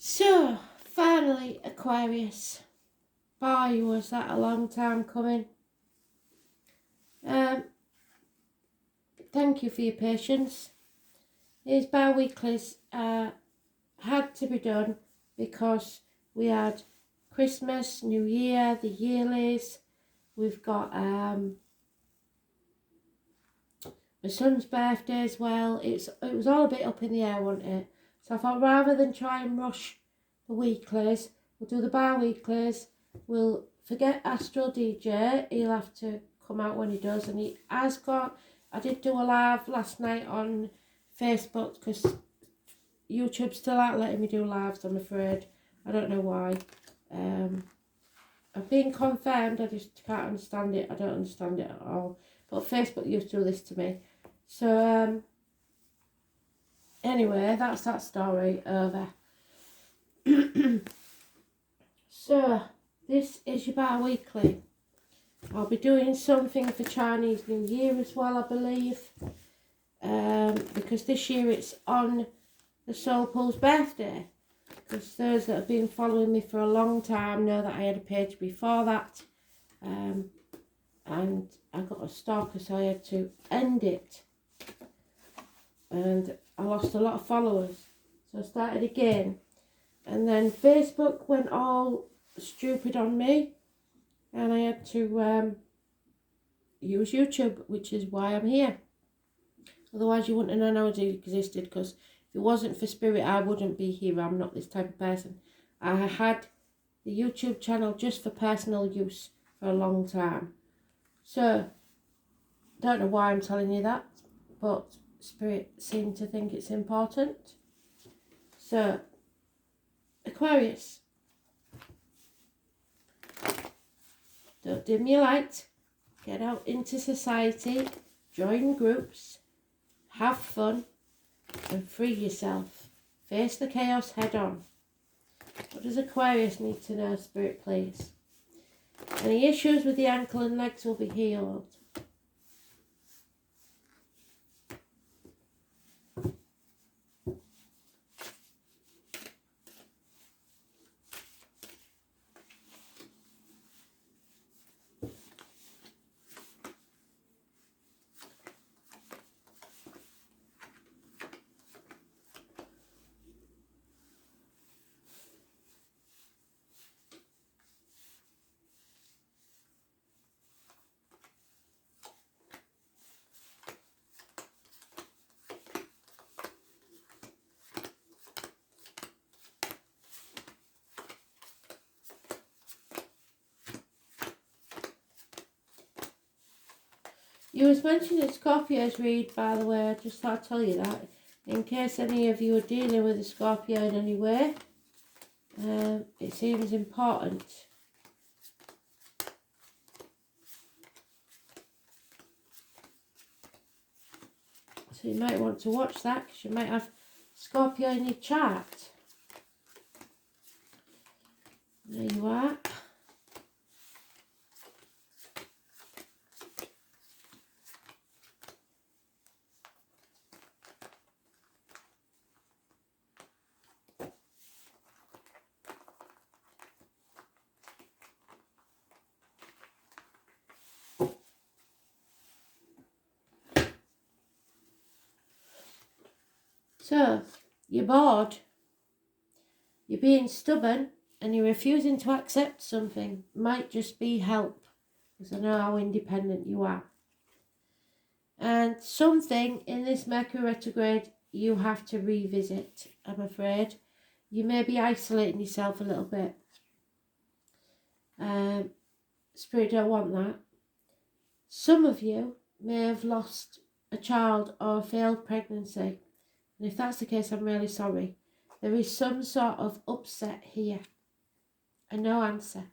So, finally, Aquarius. Boy, was that a long time coming. Thank you for your patience. These bi-weeklies had to be done because we had Christmas, New Year, the yearlies. We've got my son's birthday as well. It was all a bit up in the air, wasn't it? So I thought rather than try and rush the weeklies, we'll do the bi-weeklies. We'll forget Astro DJ. He'll have to come out when he does, and he has got. I did do a live last night on Facebook because YouTube still aren't letting me do lives, I'm afraid. I don't know why. I've been confirmed, I just can't understand it. I don't understand it at all. But Facebook used to do this to me. So, anyway, that's that story over. So, this is your bi-weekly. I'll be doing something for Chinese New Year as well, I believe. Because this year it's on the Soul Pool's birthday. Because those that have been following me for a long time know that I had a page before that. And I got a stalker, so I had to end it. And I lost a lot of followers. So I started again. And then Facebook went all stupid on me. And I had to use YouTube, which is why I'm here. Otherwise you wouldn't have known it existed, because if it wasn't for Spirit, I wouldn't be here. I'm not this type of person. I had the YouTube channel just for personal use for a long time. So, don't know why I'm telling you that, but Spirit seemed to think it's important. So, Aquarius. Don't dim your light. Get out into society. Join groups. Have fun. And free yourself. Face the chaos head on. What does Aquarius need to know, Spirit, please? Any issues with the ankle and legs will be healed. You was mentioning Scorpios read, by the way. I just thought I'd tell you that. In case any of you are dealing with a Scorpio in any way. It seems important. So you might want to watch that, because you might have Scorpio in your chart. There you are. So, you're bored, you're being stubborn, and you're refusing to accept something. Might just be help, because I know how independent you are. And something in this Mercury retrograde you have to revisit, I'm afraid. You may be isolating yourself a little bit. Spirit don't want that. Some of you may have lost a child or a failed pregnancy. And if that's the case, I'm really sorry. There is some sort of upset here. And no answer.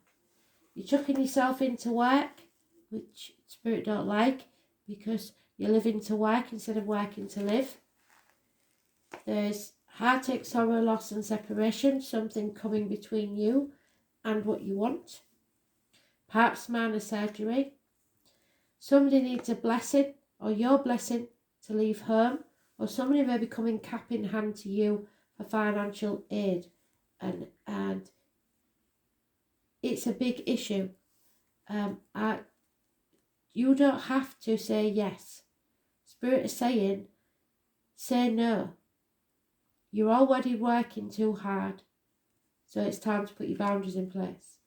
You're chucking yourself into work, which Spirit don't like, because you're living to work instead of working to live. There's heartache, sorrow, loss and separation. Something coming between you and what you want. Perhaps minor surgery. Somebody needs a blessing, or your blessing, to leave home. Or somebody may be coming cap in hand to you for financial aid. and it's a big issue. You don't have to say yes. Spirit is saying, say no. You're already working too hard, so it's time to put your boundaries in place.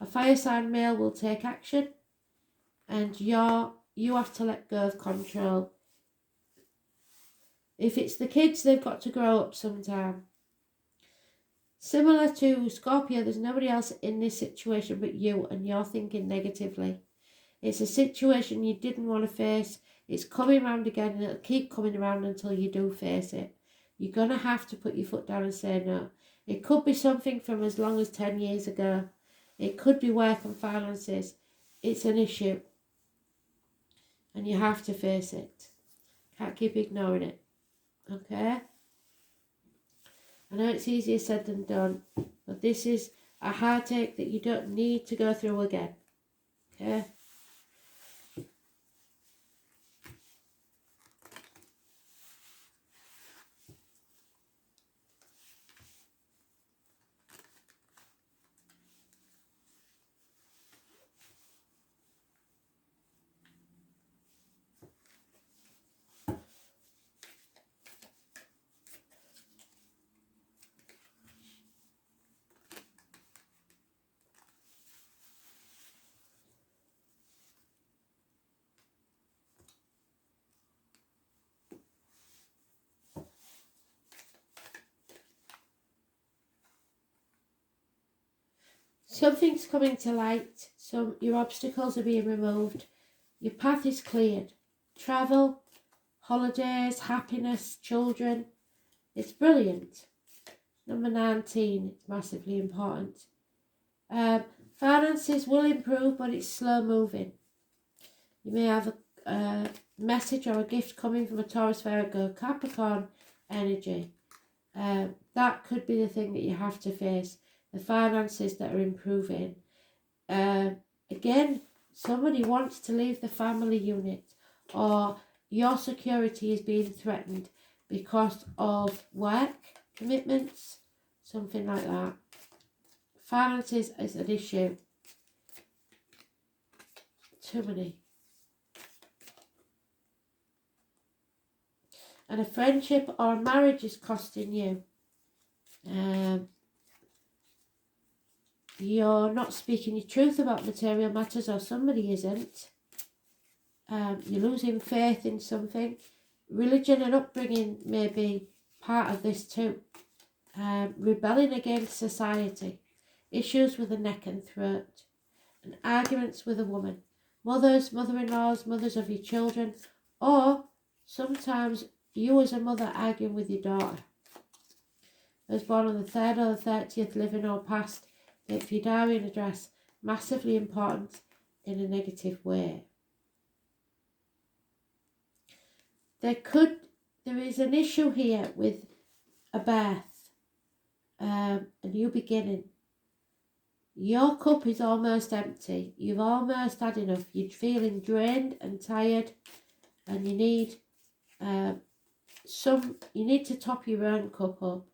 A fire sign male will take action, and you have to let go of control. If it's the kids, they've got to grow up sometime. Similar to Scorpio, there's nobody else in this situation but you, and you're thinking negatively. It's a situation you didn't want to face. It's coming around again, and it'll keep coming around until you do face it. You're going to have to put your foot down and say no. It could be something from as long as 10 years ago. It could be work and finances. It's an issue, and you have to face it. Can't keep ignoring it. Okay? I know it's easier said than done, but this is a heartache that you don't need to go through again. Okay? Something's coming to light. Your obstacles are being removed. Your path is cleared. Travel, holidays, happiness, children. It's brilliant. Number 19, it's massively important. Finances will improve, but it's slow moving. You may have a message or a gift coming from a Taurus, Virgo, Capricorn energy. That could be the thing that you have to face. The finances that are improving. Again, somebody wants to leave the family unit, or your security is being threatened because of work commitments, something like that. Finances is an issue. Too many. And a friendship or a marriage is costing you. You're not speaking your truth about material matters, or somebody isn't. You're losing faith in something. Religion and upbringing may be part of this too. Rebelling against society. Issues with the neck and throat. And arguments with a woman. Mothers, mother-in-laws, mothers of your children. Or sometimes you as a mother arguing with your daughter. Those born on the 3rd or the 30th, living or past. If your diary and address, massively important in a negative way. There is an issue here with a birth, a new beginning. Your cup is almost empty. You've almost had enough. You're feeling drained and tired, and you need you need to top your own cup up.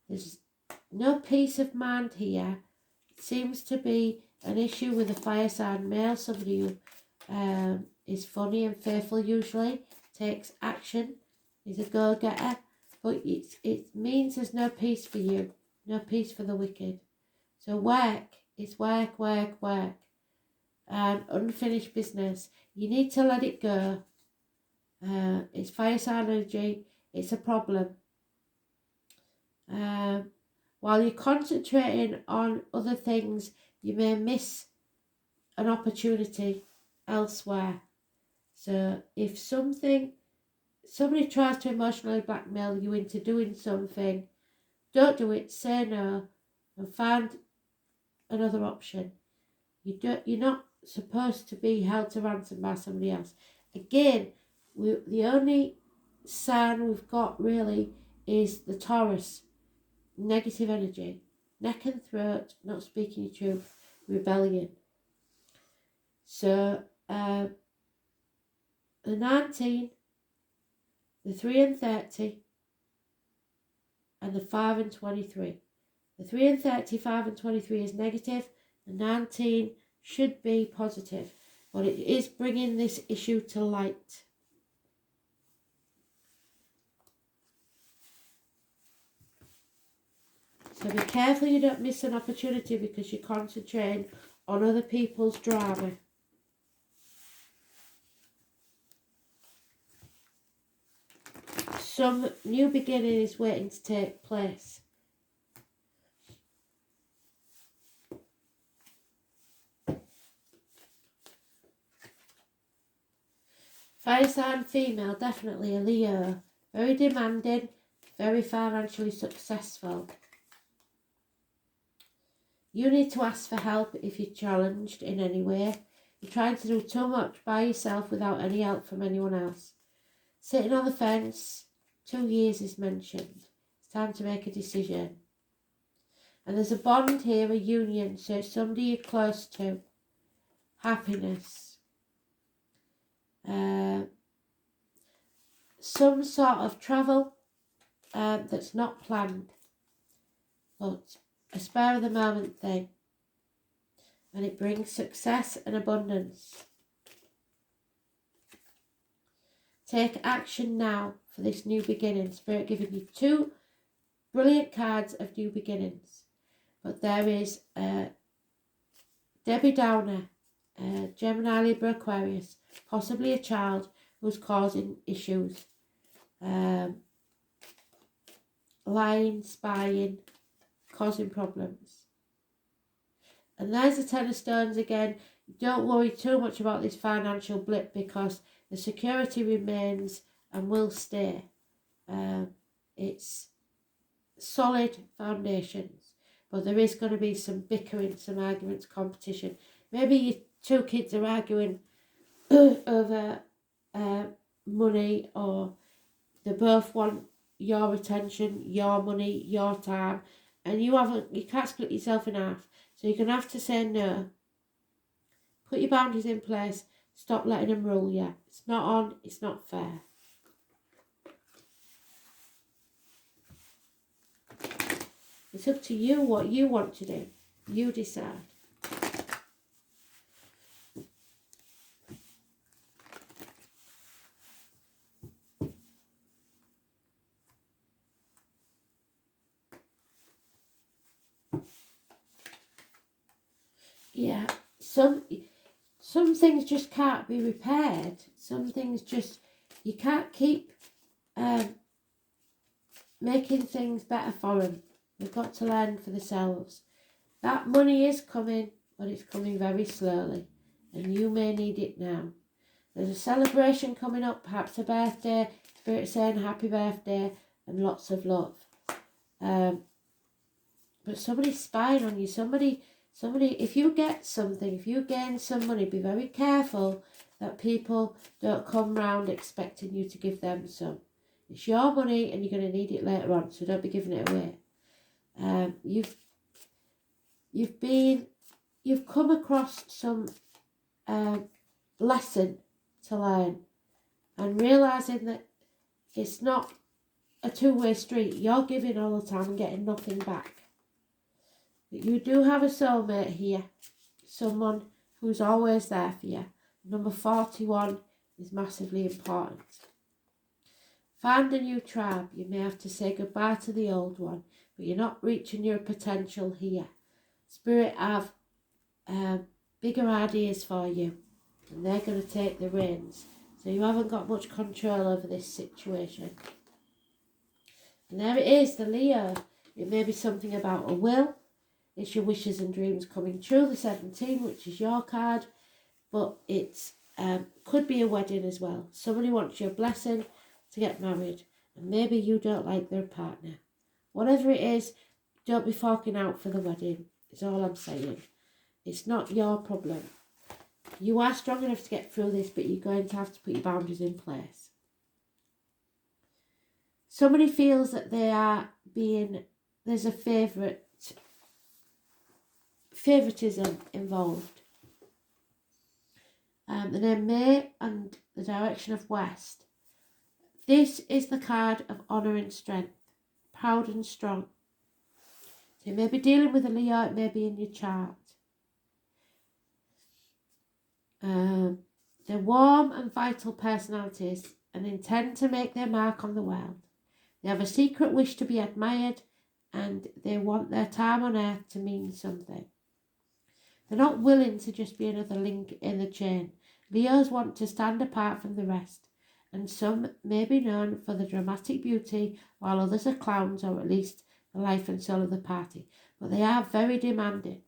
There's no peace of mind here. It seems to be an issue with a fire sign male, somebody who is funny and faithful usually, takes action, is a go-getter, but it means there's no peace for you, no peace for the wicked. So work is work, work, work, and unfinished business. You need to let it go. It's fire sign energy, it's a problem. While you're concentrating on other things, you may miss an opportunity elsewhere. So if somebody tries to emotionally blackmail you into doing something, don't do it, say no, and find another option. You're not supposed to be held to ransom by somebody else. Again, the only sign we've got really is the Taurus. Negative energy, neck and throat, not speaking your truth, rebellion. So the 19, the 3 and 30, and the 5 and 23. The 3 and 35 and 23 is negative. The 19 should be positive, but it is bringing this issue to light. So be careful you don't miss an opportunity because you're concentrating on other people's drama. Some new beginning is waiting to take place. Fire sign female, definitely a Leo. Very demanding, very financially successful. You need to ask for help if you're challenged in any way. You're trying to do too much by yourself without any help from anyone else. Sitting on the fence, 2 years is mentioned. It's time to make a decision. And there's a bond here, a union, so it's somebody you're close to. Happiness. Some sort of travel that's not planned, but a spur of the moment thing, and it brings success and abundance. Take action now for this new beginning. Spirit giving you 2 brilliant cards of new beginnings, but there is Debbie Downer, Gemini, Libra, Aquarius, possibly a child who's causing issues, lying, spying, causing problems. And there's the 10 of Stones again. Don't worry too much about this financial blip because the security remains and will stay. It's solid foundations, but there is going to be some bickering, some arguments, competition. Maybe your 2 kids are arguing over money, or they both want your attention, your money, your time, and you can't split yourself in half. So you're going to have to say no. Put your boundaries in place. Stop letting them rule you. It's not on, it's not fair. It's up to you what you want to do. You decide. Yeah, some things just can't be repaired. Some things just, you can't keep making things better for them. They've got to learn for themselves. That money is coming, but it's coming very slowly, and you may need it now. There's a celebration coming up, perhaps a birthday, Spirit saying happy birthday and lots of love. But somebody's spying on you. Somebody, if you get something, if you gain some money, be very careful that people don't come round expecting you to give them some. It's your money and you're going to need it later on, so don't be giving it away. You've come across some lesson to learn, and realising that it's not a two-way street. You're giving all the time and getting nothing back. But you do have a soulmate here, someone who's always there for you. Number 41 is massively important. Find a new tribe. You may have to say goodbye to the old one, but you're not reaching your potential here. Spirit have bigger ideas for you, and they're going to take the reins. So you haven't got much control over this situation. And there it is, the Leo. It may be something about a will. It's your wishes and dreams coming true, the 17, which is your card. But it could be a wedding as well. Somebody wants your blessing to get married, and maybe you don't like their partner. Whatever it is, don't be forking out for the wedding, is all I'm saying. It's not your problem. You are strong enough to get through this, but you're going to have to put your boundaries in place. Somebody feels that they are there's a favoritism involved. The name May and the direction of West. This is the card of honour and strength, proud and strong. So you may be dealing with a Leo, it may be in your chart. They're warm and vital personalities and intend to make their mark on the world. They have a secret wish to be admired and they want their time on earth to mean something. They're not willing to just be another link in the chain. Leos want to stand apart from the rest, and some may be known for the dramatic beauty, while others are clowns, or at least the life and soul of the party. But they are very demanding.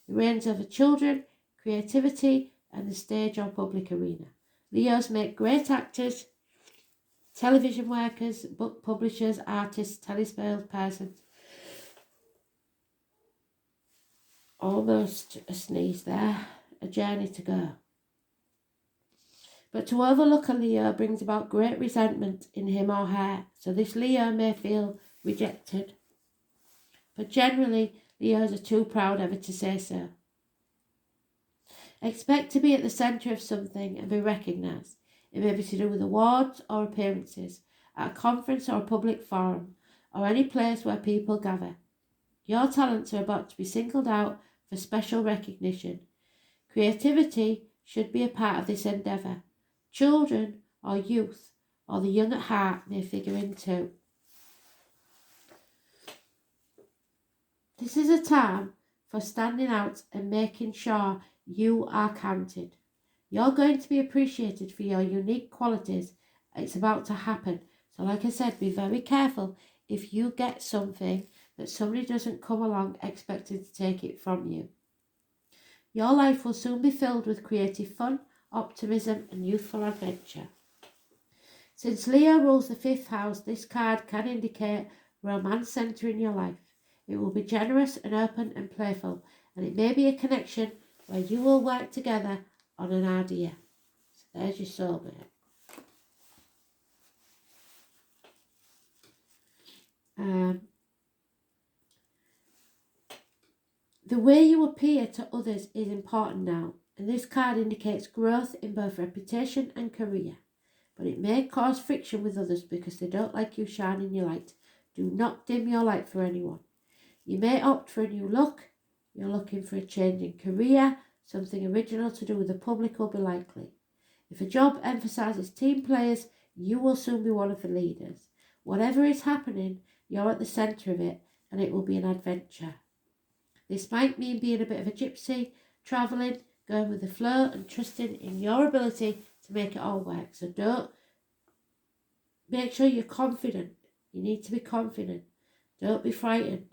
It reigns over children, creativity, and the stage or public arena. Leos make great actors, television workers, book publishers, artists, salespersons. Almost a sneeze there, a journey to go. But to overlook a Leo brings about great resentment in him or her, so this Leo may feel rejected. But generally, Leos are too proud ever to say so. Expect to be at the centre of something and be recognised. It may be to do with awards or appearances, at a conference or a public forum, or any place where people gather. Your talents are about to be singled out for special recognition. Creativity should be a part of this endeavour. Children or youth or the young at heart may figure in too. This is a time for standing out and making sure you are counted. You're going to be appreciated for your unique qualities. It's about to happen. So like I said, be very careful if you get something that somebody doesn't come along expecting to take it from you. Your life will soon be filled with creative fun, optimism and youthful adventure. Since Leo rules the 5th house, this card can indicate romance entering your life. It will be generous and open and playful, and it may be a connection where you will work together on an idea. So there's your soulmate. The way you appear to others is important now, and this card indicates growth in both reputation and career. But it may cause friction with others because they don't like you shining your light. Do not dim your light for anyone. You may opt for a new look. You're looking for a change in career. Something original to do with the public will be likely. If a job emphasises team players, you will soon be one of the leaders. Whatever is happening, you're at the centre of it, and it will be an adventure. This might mean being a bit of a gypsy, travelling, going with the flow and trusting in your ability to make it all work. So make sure you're confident. You need to be confident. Don't be frightened.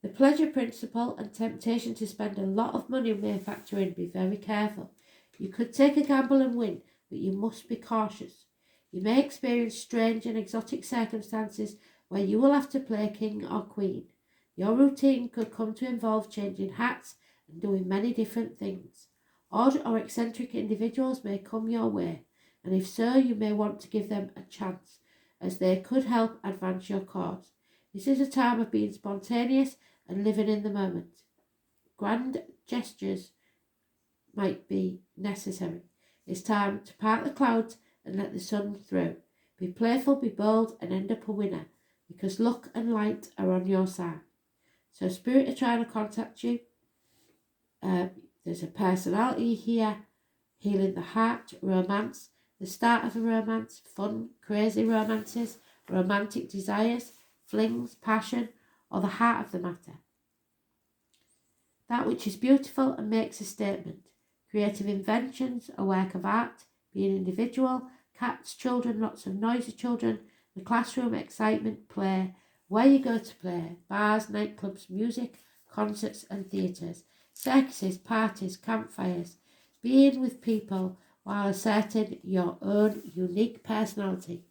The pleasure principle and temptation to spend a lot of money may factor in. Be very careful. You could take a gamble and win, but you must be cautious. You may experience strange and exotic circumstances where you will have to play king or queen. Your routine could come to involve changing hats and doing many different things. Odd or eccentric individuals may come your way, and if so, you may want to give them a chance, as they could help advance your cause. This is a time of being spontaneous and living in the moment. Grand gestures might be necessary. It's time to part the clouds and let the sun through. Be playful, be bold, and end up a winner, because luck and light are on your side. So spirit are trying to contact you. There's a personality here, healing the heart, romance, the start of a romance, fun, crazy romances, romantic desires, flings, passion, or the heart of the matter. That which is beautiful and makes a statement. Creative inventions, a work of art, being individual, cats, children, lots of noisy children, the classroom, excitement, play, where you go to play, bars, nightclubs, music, concerts and theatres, circuses, parties, campfires, being with people while asserting your own unique personality,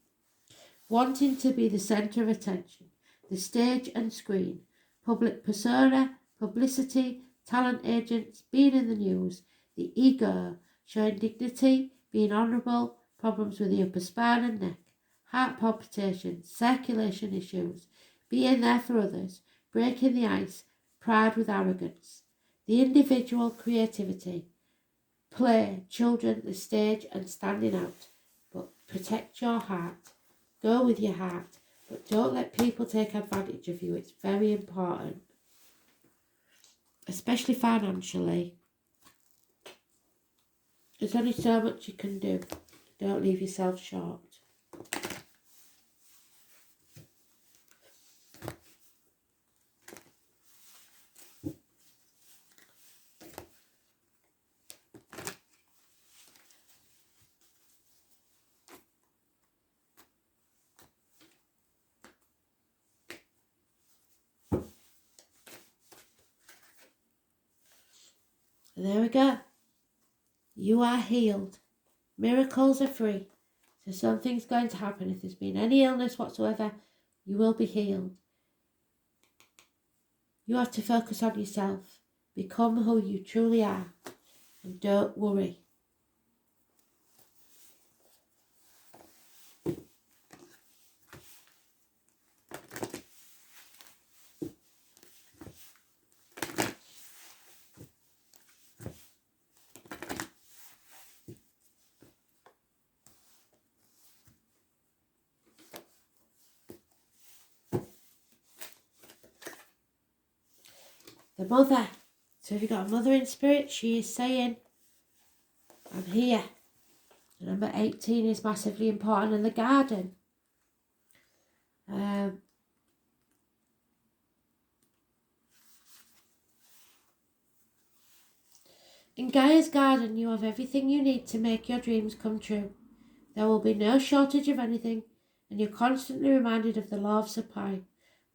wanting to be the centre of attention, the stage and screen, public persona, publicity, talent agents, being in the news, the ego, showing dignity, being honourable, problems with the upper spine and neck, heart palpitations, circulation issues, being there for others, breaking the ice, pride with arrogance, the individual, creativity, play, children, the stage and standing out. But protect your heart. Go with your heart. But don't let people take advantage of you. It's very important. Especially financially. There's only so much you can do. Don't leave yourself short. And there we go. You are healed. Miracles are free. So something's going to happen. If there's been any illness whatsoever, you will be healed. You have to focus on yourself. Become who you truly are. And don't worry. The mother. So if you've got a mother in spirit, she is saying, I'm here. The number 18 is massively important in the garden. In Gaia's garden, you have everything you need to make your dreams come true. There will be no shortage of anything, and you're constantly reminded of the law of supply.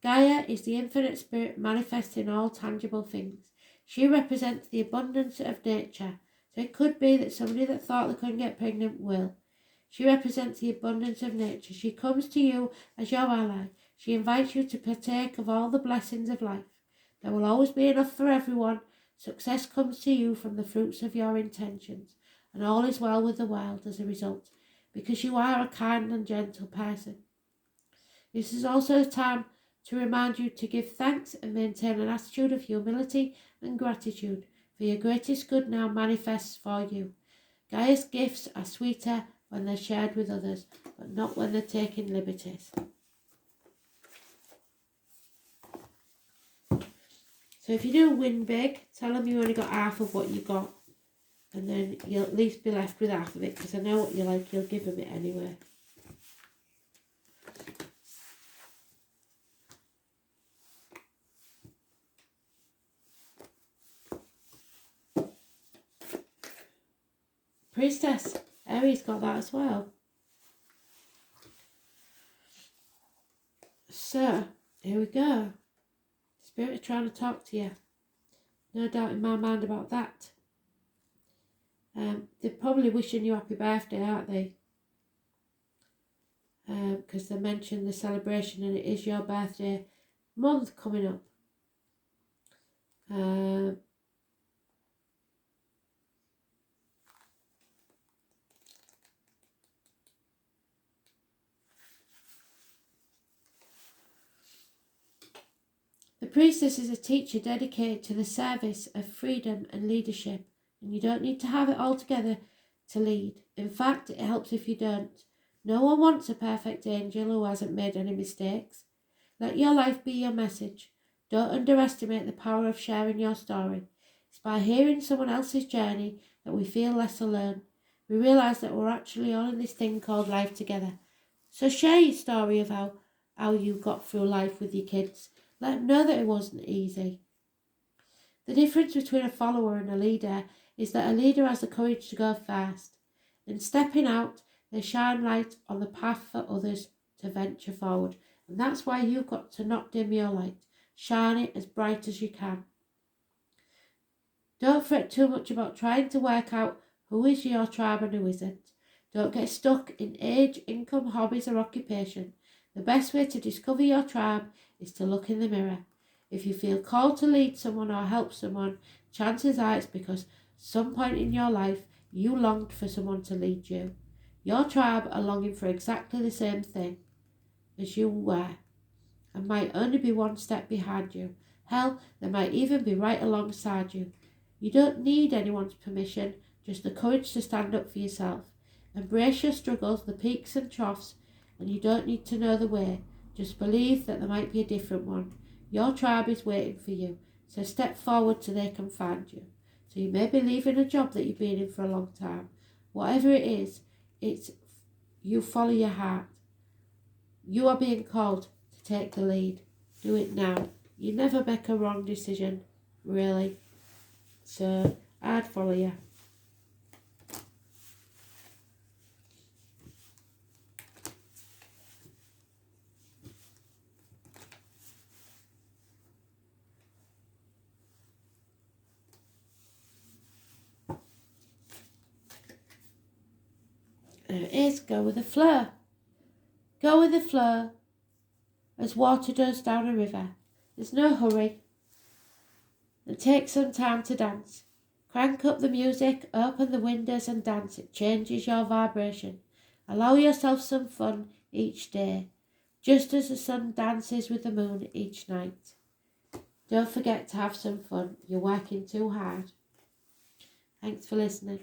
Gaia is the infinite spirit manifesting all tangible things. She represents the abundance of nature, so it could be that somebody that thought they couldn't get pregnant will. She represents the abundance of nature. She comes to you as your ally. She invites you to partake of all the blessings of life. There will always be enough for everyone. Success comes to you from the fruits of your intentions, and all is well with the world as a result, because you are a kind and gentle person. This is also a time to remind you to give thanks and maintain an attitude of humility and gratitude, for your greatest good now manifests for you. Gaia's gifts are sweeter when they're shared with others, but not when they're taking liberties. So if you do win big, tell them you only got half of what you got, and then you'll at least be left with half of it, because I know what you're like, you'll give them it anyway. Priestess, Aries got that as well. So, here we go. Spirit are trying to talk to you. No doubt in my mind about that. They're probably wishing you happy birthday, aren't they? Because they mentioned the celebration and it is your birthday month coming up. The priestess is a teacher dedicated to the service of freedom and leadership, and you don't need to have it all together to lead. In fact, it helps if you don't. No one wants a perfect angel who hasn't made any mistakes. Let your life be your message. Don't underestimate the power of sharing your story. It's by hearing someone else's journey that we feel less alone. We realise that we're actually all in this thing called life together. So share your story of how you got through life with your kids. Let them know that it wasn't easy. The difference between a follower and a leader is that a leader has the courage to go first. In stepping out, they shine light on the path for others to venture forward. And that's why you've got to not dim your light. Shine it as bright as you can. Don't fret too much about trying to work out who is your tribe and who isn't. Don't get stuck in age, income, hobbies or occupation. The best way to discover your tribe is to look in the mirror. If you feel called to lead someone or help someone, chances are it's because some point in your life you longed for someone to lead you. Your tribe are longing for exactly the same thing as you were, and might only be one step behind you. Hell, they might even be right alongside you. You don't need anyone's permission, just the courage to stand up for yourself. Embrace your struggles, the peaks and troughs, and you don't need to know the way. Just believe that there might be a different one. Your tribe is waiting for you, so step forward so they can find you. So you may be leaving a job that you've been in for a long time. Whatever it is, it's you follow your heart. You are being called to take the lead. Do it now. You never make a wrong decision, really. So I'd follow you. There it is. Go with the flow. Go with the flow as water does down a river. There's no hurry. And take some time to dance. Crank up the music, open the windows and dance. It changes your vibration. Allow yourself some fun each day, just as the sun dances with the moon each night. Don't forget to have some fun. You're working too hard. Thanks for listening.